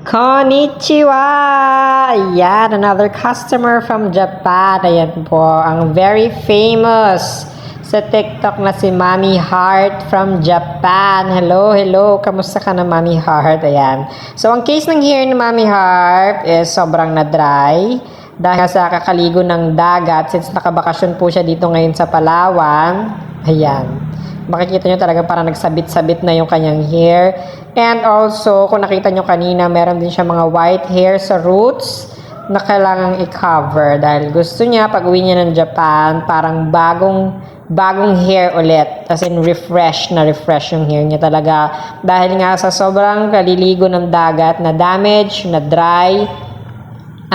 Konnichiwa! Ayan, another customer from Japan. Ayan po, ang very famous sa TikTok na si Mami Heart from Japan. Hello, hello. Kamusta ka na, Mami Heart? Ayan. So, ang case ng hair ni Mami Heart is sobrang na-dry dahil sa kakaligo ng dagat since nakabakasyon po siya dito ngayon sa Palawan. Ayan. Makikita nyo talaga parang nagsabit-sabit na yung kanyang hair. And also, kung nakita nyo kanina, meron din siya mga white hair sa roots na kailangang i-cover. Dahil gusto niya, pag uwi niya ng Japan, parang bagong hair ulit. As in, refresh yung hair niya talaga. Dahil nga sa sobrang kaliligo ng dagat, na damage, na dry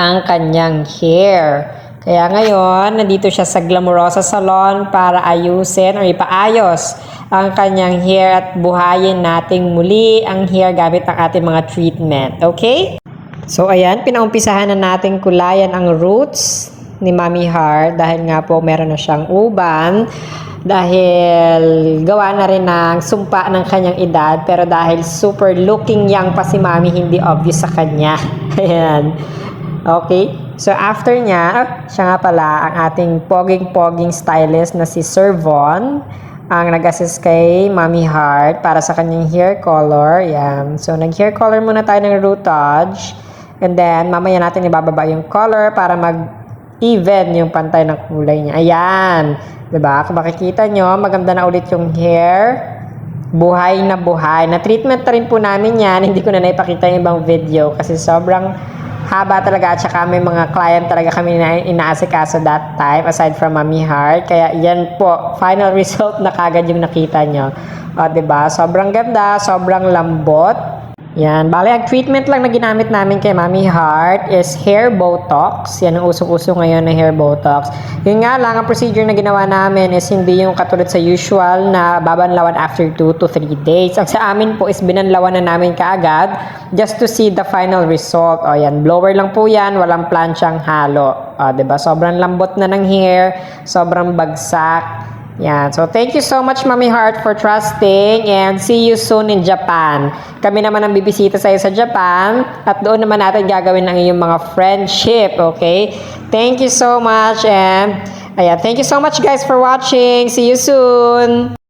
ang kanyang hair. Kaya ngayon, nandito siya sa Glamorosa Salon para ayusin o ipaayos ang kanyang hair at buhayin nating muli ang hair gamit ang ating mga treatment. Okay? So, ayan, pinaumpisahan na nating kulayan ang roots ni Mami Heart dahil nga po meron na siyang uban dahil gawa na rin ng sumpa ng kanyang edad pero dahil super looking young pa si Mami, hindi obvious sa kanya. Ayan. Okay? So, after niya, siya nga pala ang ating poging-poging stylist na si Sir Von ang nag-assist kay Mami Heart para sa kanyang hair color. Yan. So, nag-hair color muna tayo ng rootage. And then, mamaya natin ibababa yung color para mag-even yung pantay ng kulay niya. Ayan. Diba? Kung makikita nyo, maganda na ulit yung hair. Buhay na buhay. Na-treatment na rin po namin yan. Hindi ko na naipakita yung ibang video kasi sobrang haba talaga at saka may mga client talaga kami na inaasikaso that time aside from Mami Heart. Kaya yan po, final result na kagad yung nakita nyo. O, diba? Sobrang ganda, sobrang lambot. Yan. Bale, ang treatment lang na ginamit namin kay Mami Heart is hair botox. Yan ang usong-uso ngayon na hair botox. Yun nga lang, ang procedure na ginawa namin is hindi yung katulad sa usual na babanlawan after 2 to 3 days. Ang sa amin po is binanlawan na namin kaagad just to see the final result. O yan, blower lang po yan, walang planchang halo. O, diba? Sobrang lambot na ng hair, sobrang bagsak. Yan. So, thank you so much, Mami Heart, for trusting and see you soon in Japan. Kami naman ang bibisita sa'yo sa Japan at doon naman natin gagawin ang iyong mga friendship, okay? Thank you so much and ayan, thank you so much guys for watching. See you soon!